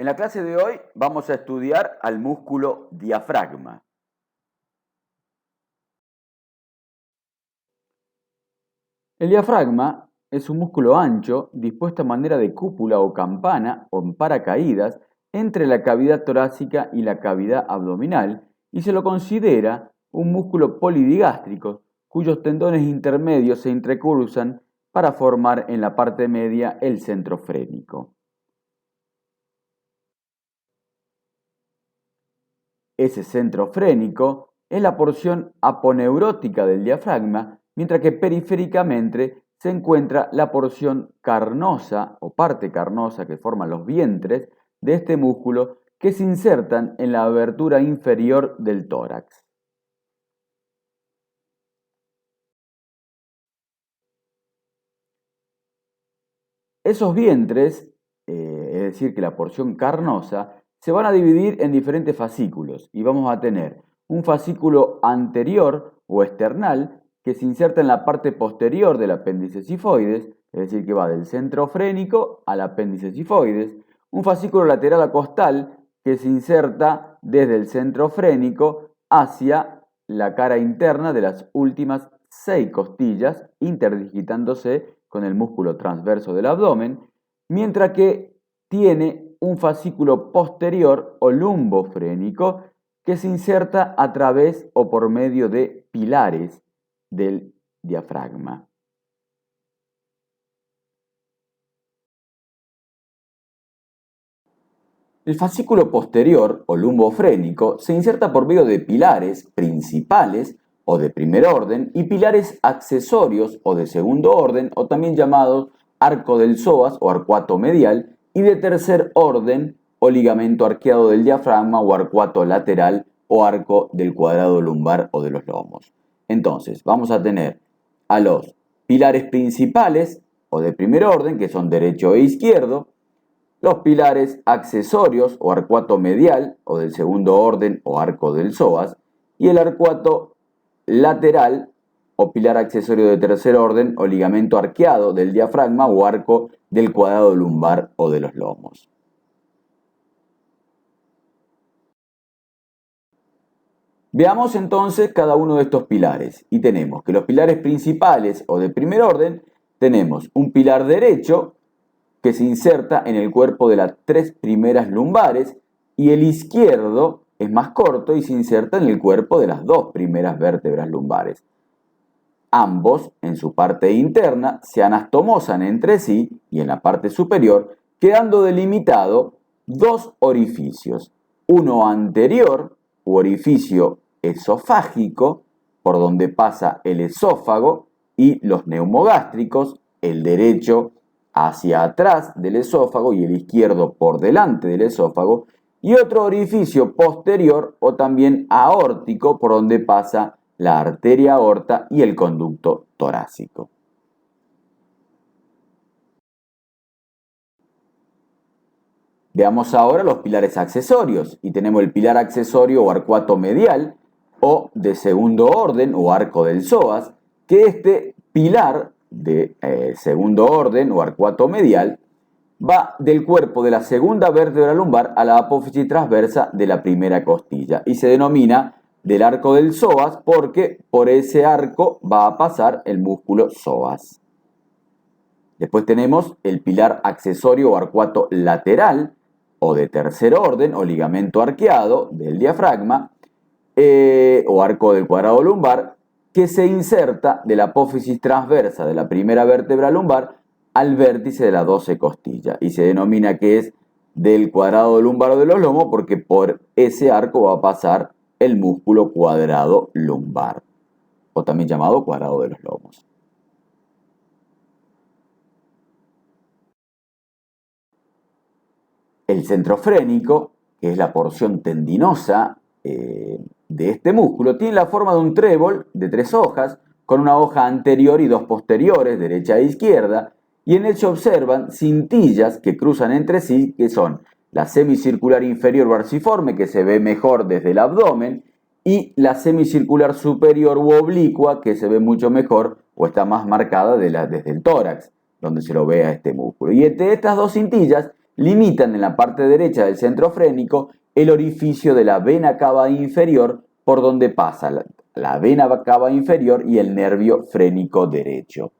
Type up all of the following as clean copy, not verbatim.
En la clase de hoy vamos a estudiar al músculo diafragma. El diafragma es un músculo ancho dispuesto a manera de cúpula o campana o en paracaídas entre la cavidad torácica y la cavidad abdominal y se lo considera un músculo polidigástrico cuyos tendones intermedios se entrecruzan para formar en la parte media el centro frénico. Ese centro frénico es la porción aponeurótica del diafragma, mientras que periféricamente se encuentra la porción carnosa o parte carnosa que forman los vientres de este músculo que se insertan en la abertura inferior del tórax. Esos vientres, es decir, que la porción carnosa, se van a dividir en diferentes fascículos y vamos a tener un fascículo anterior o external que se inserta en la parte posterior del apéndice cifoides, es decir, que va del centro frénico al apéndice cifoides, un fascículo lateral acostal que se inserta desde el centro frénico hacia la cara interna de las últimas 6 costillas, interdigitándose con el músculo transverso del abdomen, mientras que tiene un fascículo posterior o lumbofrénico que se inserta a través o por medio de pilares del diafragma. El fascículo posterior o lumbofrénico se inserta por medio de pilares principales o de primer orden y pilares accesorios o de segundo orden o también llamados arco del psoas o arcuato medial y de tercer orden o ligamento arqueado del diafragma o arcuato lateral o arco del cuadrado lumbar o de los lomos. Entonces vamos a tener a los pilares principales o de primer orden que son derecho e izquierdo, los pilares accesorios o arcuato medial o del segundo orden o arco del psoas y el arcuato lateral o pilar accesorio de tercer orden o ligamento arqueado del diafragma o arco del cuadrado lumbar o de los lomos. Veamos entonces cada uno de estos pilares y tenemos que los pilares principales o de primer orden tenemos un pilar derecho que se inserta en el cuerpo de las 3 primeras lumbares y el izquierdo es más corto y se inserta en el cuerpo de las 2 primeras vértebras lumbares. Ambos, en su parte interna, se anastomosan entre sí y en la parte superior, quedando delimitado 2 orificios, uno anterior u orificio esofágico, por donde pasa el esófago y los neumogástricos, el derecho hacia atrás del esófago y el izquierdo por delante del esófago, y otro orificio posterior o también aórtico por donde pasa la arteria aorta y el conducto torácico. Veamos ahora los pilares accesorios y tenemos el pilar accesorio o arcuato medial o de segundo orden o arco del psoas, que este pilar de segundo orden o arcuato medial va del cuerpo de la segunda vértebra lumbar a la apófisis transversa de la primera costilla y se denomina del arco del psoas porque por ese arco va a pasar el músculo psoas. Después tenemos el pilar accesorio o arcuato lateral o de tercer orden o ligamento arqueado del diafragma o arco del cuadrado lumbar que se inserta de la apófisis transversa de la primera vértebra lumbar al vértice de las 12 costillas y se denomina que es del cuadrado lumbar o de los lomos porque por ese arco va a pasar el músculo cuadrado lumbar o también llamado cuadrado de los lomos. El centro frénico, que es la porción tendinosa de este músculo, tiene la forma de un trébol de 3 hojas, con una hoja anterior y 2 posteriores, derecha e izquierda, y en él se observan cintillas que cruzan entre sí, que son la semicircular inferior versiforme, que se ve mejor desde el abdomen, y la semicircular superior u oblicua, que se ve mucho mejor o está más marcada desde el tórax, donde se lo ve a este músculo. Y entre estas 2 cintillas limitan en la parte derecha del centro frénico el orificio de la vena cava inferior por donde pasa la vena cava inferior y el nervio frénico derecho.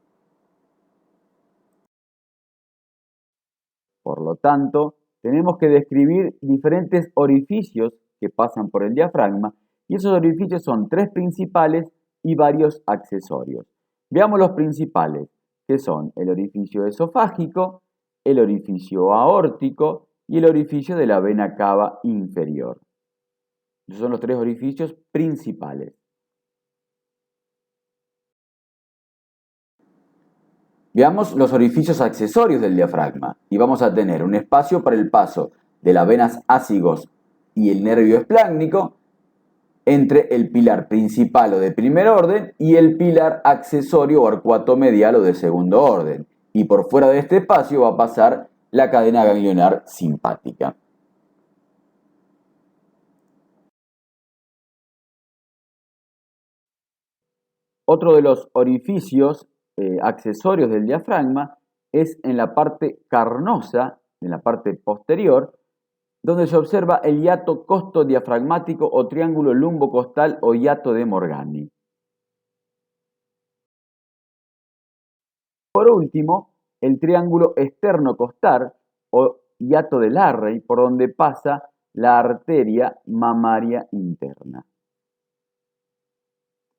Por lo tanto, tenemos que describir diferentes orificios que pasan por el diafragma y esos orificios son 3 principales y varios accesorios. Veamos los principales, que son el orificio esofágico, el orificio aórtico y el orificio de la vena cava inferior. Esos son los 3 orificios principales. Veamos los orificios accesorios del diafragma y vamos a tener un espacio para el paso de las venas ácigos y el nervio espláncnico entre el pilar principal o de primer orden y el pilar accesorio o arcuato medial o de segundo orden. Y por fuera de este espacio va a pasar la cadena ganglionar simpática. Otro de los orificios accesorios del diafragma es en la parte carnosa, en la parte posterior, donde se observa el hiato costodiafragmático o triángulo lumbocostal o hiato de Morgani. Por último, el triángulo externocostal o hiato de Larrey, por donde pasa la arteria mamaria interna.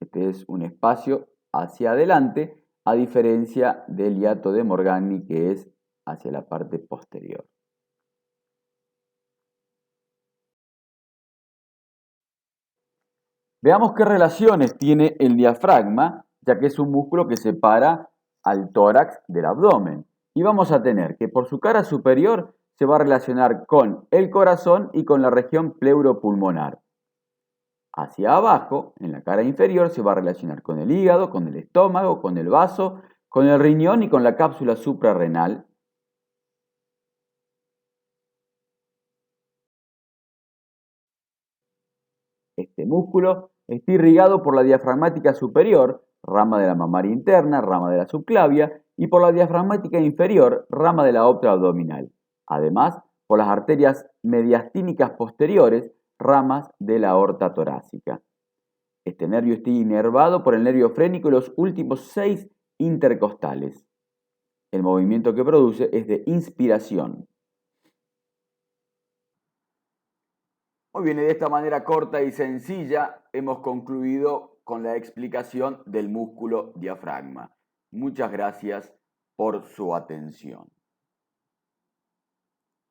Este es un espacio hacia adelante, a diferencia del hiato de Morgani, que es hacia la parte posterior. Veamos qué relaciones tiene el diafragma, ya que es un músculo que separa al tórax del abdomen. Y vamos a tener que por su cara superior se va a relacionar con el corazón y con la región pleuropulmonar. Hacia abajo, en la cara inferior, se va a relacionar con el hígado, con el estómago, con el vaso, con el riñón y con la cápsula suprarrenal. Este músculo está irrigado por la diafragmática superior, rama de la mamaria interna, rama de la subclavia, y por la diafragmática inferior, rama de la aorta abdominal. Además, por las arterias mediastínicas posteriores, ramas de la aorta torácica. Este nervio está inervado por el nervio frénico y los últimos 6 intercostales. El movimiento que produce es de inspiración. Muy bien, y de esta manera corta y sencilla hemos concluido con la explicación del músculo diafragma. Muchas gracias por su atención.